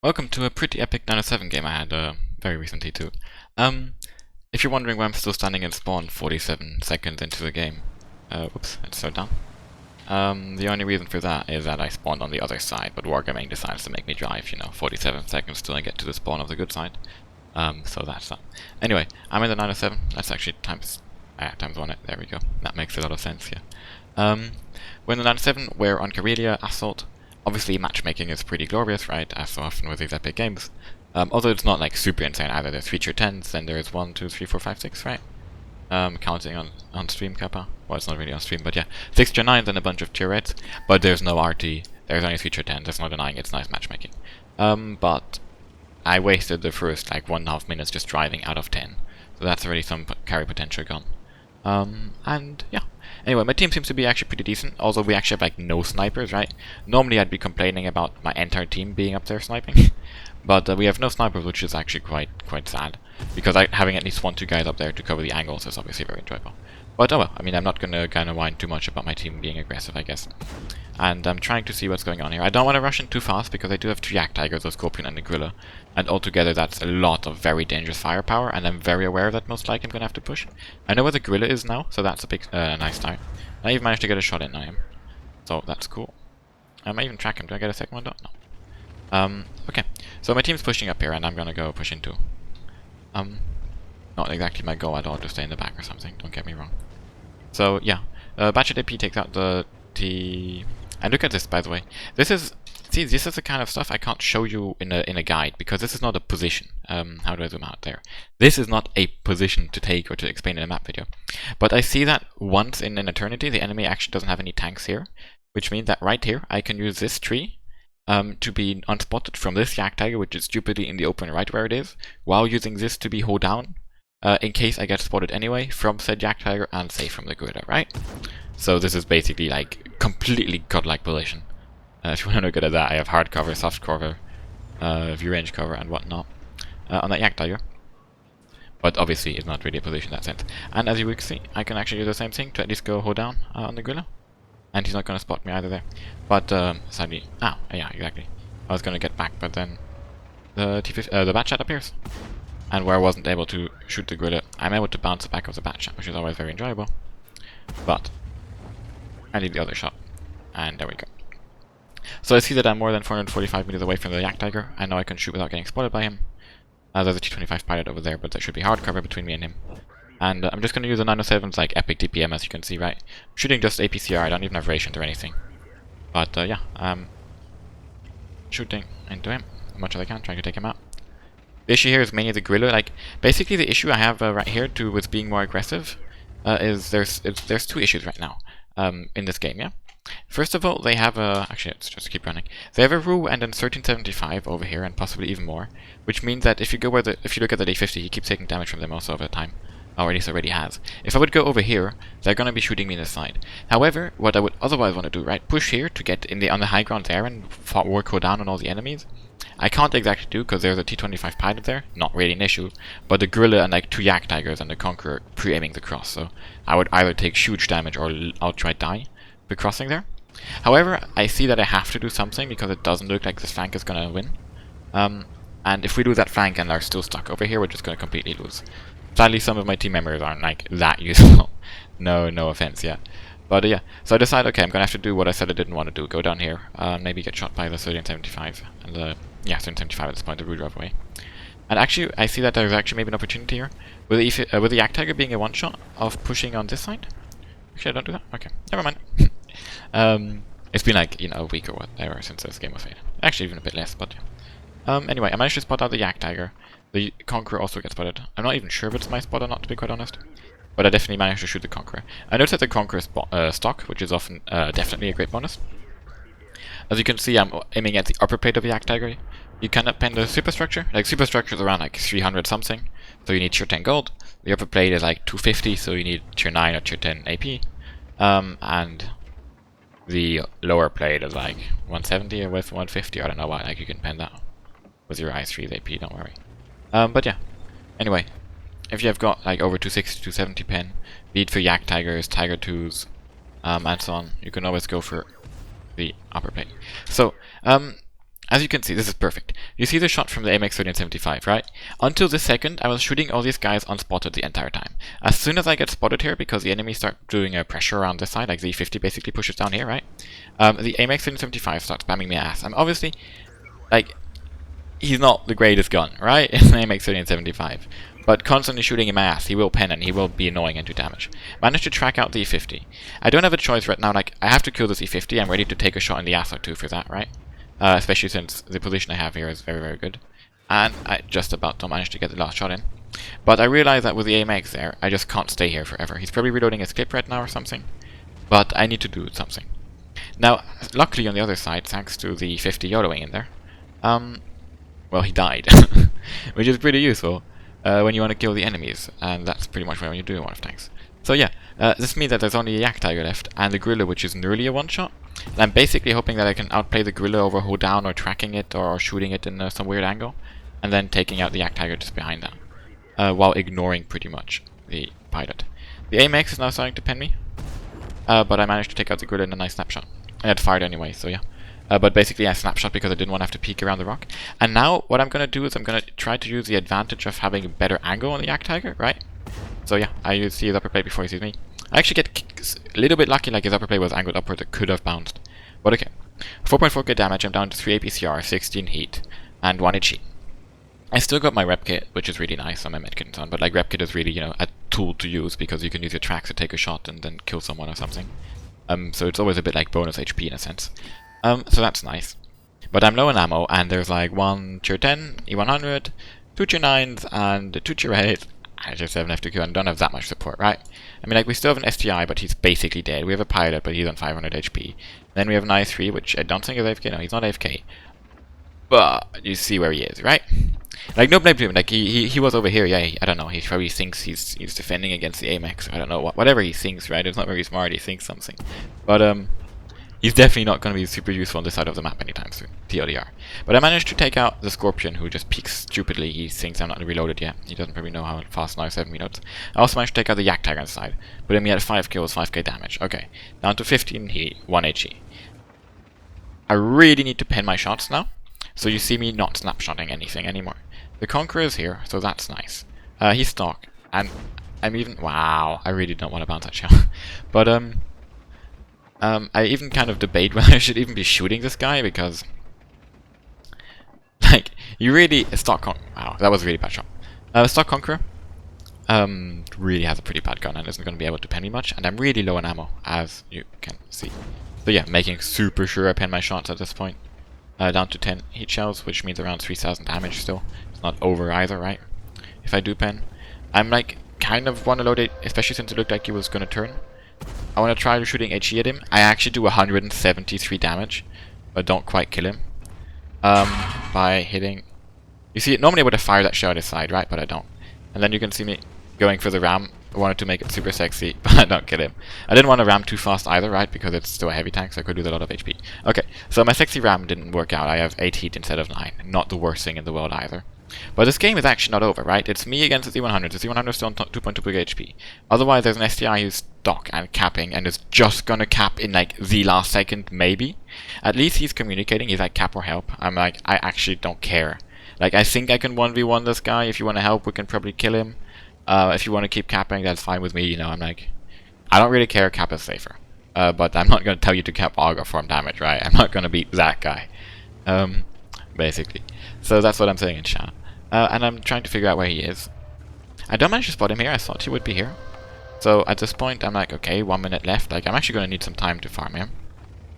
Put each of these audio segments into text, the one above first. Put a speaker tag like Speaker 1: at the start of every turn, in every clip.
Speaker 1: Welcome to a pretty epic 907 game I had very recently too. Um, if you're wondering why I'm still standing in spawn 47 seconds into the game, whoops, let's slow down. The only reason for that is that I spawned on the other side, but Wargaming decides to make me drive, 47 seconds till I get to the spawn of the good side. So that's that. Anyway, I'm in the 907. That's actually times 1 it. There we go. That makes a lot of sense, yeah. We're in the 907. We're on Karelia, Assault. Obviously, matchmaking is pretty glorious, right, as so often with these epic games. Although it's not like super insane either. There's 3 tier 10s, then there's 1, 2, 3, 4, 5, 6, right? Counting on stream kappa. Well, it's not really on stream, but yeah. 6 tier 9s and a bunch of tier reds, but there's no RT. There's only 3 tier 10s. There's no denying it's nice matchmaking. But I wasted the first like 1.5 minutes just driving out of 10. So that's already some carry potential gone. And yeah. Anyway, my team seems to be actually pretty decent, although we actually have like no snipers, right? Normally I'd be complaining about my entire team being up there sniping, but we have no snipers, which is actually quite sad, because having at least 1-2 guys up there to cover the angles is obviously very enjoyable. But oh well, I mean, I'm not gonna kind of whine too much about my team being aggressive, I guess. And I'm trying to see what's going on here. I don't want to rush in too fast, because I do have 2 Yak Tigers, a Scorpion and a Gorilla, and altogether that's a lot of very dangerous firepower, and I'm very aware that most likely I'm gonna have to push. I know where the Gorilla is now, so that's a big, nice start. I even managed to get a shot in on him, so that's cool. I might even track him. Do I get a second one? No. Okay. So my team's pushing up here, and I'm gonna go push into. Not exactly my goal at all to stay in the back or something. Don't get me wrong. So yeah, Batchet AP takes out the T. And look at this, by the way. This is the kind of stuff I can't show you in a guide, because this is not a position. How do I zoom out there? This is not a position to take or to explain in a map video. But I see that once in an eternity, the enemy actually doesn't have any tanks here, which means that right here, I can use this tree to be unspotted from this Yak Tiger, which is stupidly in the open right where it is, while using this to be hold down, in case I get spotted anyway, from said Yak Tiger and safe from the Gorilla, right? So this is basically like completely godlike position. If you want to know good at that, I have hard cover, soft cover, view range cover, and whatnot on that Yak Tiger. But obviously, it's not really a position in that sense. And as you will see, I can actually do the same thing to at least go hold down on the Gorilla. And he's not going to spot me either there. But sadly, yeah, exactly. I was going to get back, but then the the Bat Chat appears. And where I wasn't able to shoot the Gorilla, I'm able to bounce back of the Bat Chat, which is always very enjoyable. But I need the other shot, and there we go. So I see that I'm more than 445 meters away from the Yak Tiger. I know I can shoot without getting spotted by him. There's a T-25 pilot over there, but there should be hard cover between me and him. And I'm just going to use the 907's like epic DPM, as you can see, right? I'm shooting just APCR, I don't even have rations or anything. But yeah, I'm shooting into him as much as I can, trying to take him out. The issue here is mainly the Gorilla. Like, basically the issue I have right here with being more aggressive is there's 2 issues right now in this game, yeah? First of all, they have a... Actually, let's just keep running. They have a Rue and an 1375 over here, and possibly even more, which means that if you look at the D50, he keeps taking damage from them most of the time. Or at least already has. If I would go over here, they're going to be shooting me in the side. However, what I would otherwise want to do, right, push here to get on the high ground there and work down on all the enemies. I can't exactly do, because there's a T-25 pilot there, not really an issue, but the Gorilla and like 2 Yak Tigers and the Conqueror pre-aiming the cross, so I would either take huge damage or outright die for crossing there. However, I see that I have to do something, because it doesn't look like this flank is going to win. And if we lose that flank and are still stuck over here, we're just going to completely lose. Sadly, some of my team members aren't like that useful. No offense, yeah. But yeah, so I decided, okay, I'm gonna have to do what I said I didn't want to do. Go down here, maybe get shot by the 1375 and the 1375 at this point, the Rue drive away. And actually, I see that there's actually maybe an opportunity here with the Yak Tiger being a one-shot of pushing on this side. Actually, I don't do that. Okay, never mind. It's been like a week or whatever since this game was made. Actually, even a bit less, but anyway, I managed to spot out the Yak Tiger. The Conqueror also gets spotted. I'm not even sure if it's my spot or not, to be quite honest. But I definitely managed to shoot the Conqueror. I noticed that the Conqueror is stock, which is often definitely a great bonus. As you can see, I'm aiming at the upper plate of the Yak Tiger. You cannot pen the superstructure. Like, superstructure is around like 300 something, so you need tier 10 gold. The upper plate is like 250, so you need tier 9 or tier 10 AP. And the lower plate is like 170 or with 150. I don't know why. Like, you can pen that with your i3's AP. Don't worry. But yeah, anyway, if you have got like over 260, 270 pen, be it for Yak Tigers, Tiger 2s, and so on, you can always go for the upper plate. So, as you can see, this is perfect. You see the shot from the AMX-1375, right? Until this second, I was shooting all these guys unspotted the entire time. As soon as I get spotted here, because the enemy start doing a pressure around this side, like the E50 basically pushes down here, right? The AMX-1375 starts spamming me ass. I'm obviously, like, he's not the greatest gun, right? It's an AMX-1375. But constantly shooting in my ass, he will pen and he will be annoying and do damage. Managed to track out the E50. I don't have a choice right now, like, I have to kill this E50, I'm ready to take a shot in the ass or two for that, right? Especially since the position I have here is very, very good. And I just about don't manage to get the last shot in. But I realize that with the AMX there, I just can't stay here forever. He's probably reloading his clip right now or something. But I need to do something. Now, luckily on the other side, thanks to the 50 YOLOing in there, well, he died. Which is pretty useful when you want to kill the enemies. And that's pretty much what you do in one of tanks. So yeah, this means that there's only a Yak Tiger left, and the Gorilla, which is nearly a one-shot. And I'm basically hoping that I can outplay the Gorilla over hold down or tracking it or shooting it in some weird angle, and then taking out the Yak Tiger just behind that, while ignoring pretty much the pilot. The AMX is now starting to pen me, but I managed to take out the Gorilla in a nice snapshot. I had fired anyway, so yeah. But basically I snapshot because I didn't want to have to peek around the rock. And now what I'm going to do is I'm going to try to use the advantage of having a better angle on the Yak Tiger, right? So yeah, I see his upper plate before he sees me. I actually get a little bit lucky, like his upper plate was angled upwards, it could have bounced. But okay. 4.4k damage, I'm down to 3 APCR, 16 heat, and 1 HE. I still got my rep kit, which is really nice on my medkit and so on, but like rep kit is really, you know, a tool to use because you can use your tracks to take a shot and then kill someone or something. So it's always a bit like bonus HP in a sense. So that's nice. But I'm low on ammo, and there's like 1 tier 10, E100, 2 tier 9s, and 2 tier 8s. I just have an FTQ and don't have that much support, right? I mean, like, we still have an STI, but he's basically dead. We have a pilot, but he's on 500 HP. Then we have an I3, which I don't think is AFK. No, he's not AFK. But you see where he is, right? Like, no blame to him. Like, he was over here, yeah, I don't know. He probably thinks he's defending against the AMX. I don't know, whatever he thinks, right? It's not very smart, he thinks something. But, he's definitely not going to be super useful on this side of the map anytime soon, TLDR. But I managed to take out the Scorpion, who just peeks stupidly. He thinks I'm not reloaded yet. He doesn't probably know how fast now 7 reloads. I also managed to take out the Yak Tiger on the side, putting me at 5 kills, 5k damage. Okay, down to 15 heat, 1 HE. I really need to pen my shots now, so you see me not snapshotting anything anymore. The Conqueror is here, so that's nice. He's stock, and I'm even... Wow, I really don't want to bounce that shell. But, I even kind of debate whether I should even be shooting this guy, because... Like, you really... Wow, that was a really bad shot. Stock Conqueror really has a pretty bad gun and isn't going to be able to pen me much, and I'm really low on ammo, as you can see. So yeah, making super sure I pen my shots at this point. Down to 10 heat shells, which means around 3000 damage still. It's not over either, right? If I do pen. I'm like, kind of want to load it, especially since it looked like he was going to turn. I want to try shooting HE at him. I actually do 173 damage, but don't quite kill him. By hitting... You see, normally I would have fired that shell at his side, right? But I don't. And then you can see me going for the ram. I wanted to make it super sexy, but I don't kill him. I didn't want to ram too fast either, right? Because it's still a heavy tank, so I could lose a lot of HP. Okay, so my sexy ram didn't work out. I have 8 heat instead of 9. Not the worst thing in the world either. But this game is actually not over, right? It's me against the Z100. The Z100 is still on 2.2 big HP. Otherwise, there's an STI who's stock and capping, and is just gonna cap in like the last second, maybe. At least he's communicating. He's like, cap or help. I'm like, I actually don't care. Like, I think I can 1v1 this guy. If you want to help, we can probably kill him. If you want to keep capping, that's fine with me. You know, I'm like, I don't really care. Cap is safer. But I'm not gonna tell you to cap AUG or farm damage, right? I'm not gonna beat that guy. Basically. So that's what I'm saying in chat. And I'm trying to figure out where he is. I don't manage to spot him here. I thought he would be here. So at this point, I'm like, okay, 1 minute left. Like, I'm actually going to need some time to farm him.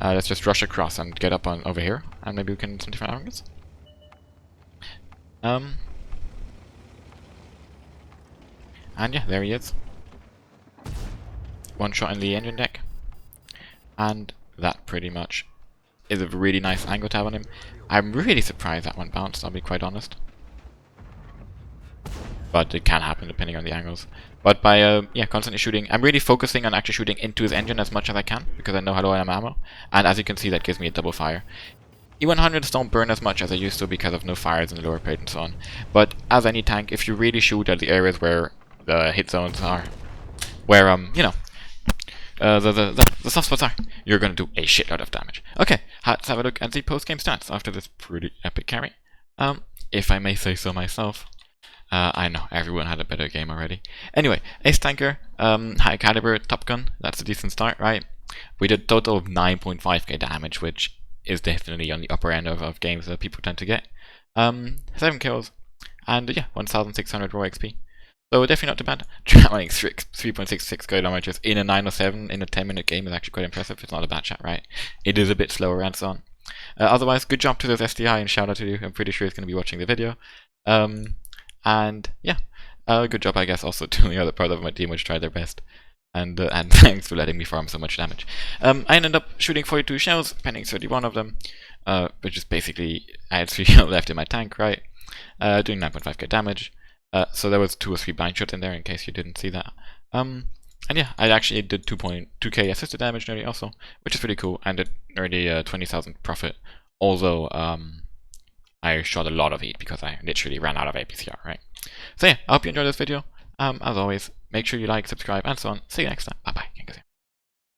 Speaker 1: Let's just rush across and get up on over here, and maybe we can do some different angles. And yeah, there he is. One shot in the engine deck. And that pretty much is a really nice angle to have on him. I'm really surprised that one bounced, I'll be quite honest. But it can happen depending on the angles. But by yeah, constantly shooting, I'm really focusing on actually shooting into his engine as much as I can, because I know how low I am ammo. And as you can see, that gives me a double fire. E100s don't burn as much as I used to because of no fires in the lower plate and so on. But as any tank, if you really shoot at the areas where the hit zones are, where, you know, the soft spots are you're gonna do a shitload of damage. Okay, let's have a look at the post-game stats after this pretty epic carry. If I may say so myself. I know, everyone had a better game already. Anyway, Ace Tanker, high caliber, Top Gun, that's a decent start, right? We did a total of 9.5k damage, which is definitely on the upper end of games that people tend to get. 7 kills, and yeah, 1600 raw XP. So definitely not too bad. Running 3.66 kilometers in a 907 in a 10-minute game is actually quite impressive. It's not a bad shot, right? It is a bit slower and so on. Otherwise, good job to this SDI and shout out to you. I'm pretty sure he's going to be watching the video. And yeah, good job, I guess, also to the other part of my team which tried their best. And thanks for letting me farm so much damage. I ended up shooting 42 shells, penning 31 of them, which is basically, I had 3 left in my tank, right? Doing 9.5k damage. So there was 2 or 3 blind shots in there in case you didn't see that. And yeah, I actually did 2k assisted damage nearly also, which is pretty cool, and did nearly 20,000 profit. Although I shot a lot of heat because I literally ran out of APCR, right? So yeah, I hope you enjoyed this video. As always, make sure you like, subscribe, and so on. See you next time. Bye bye.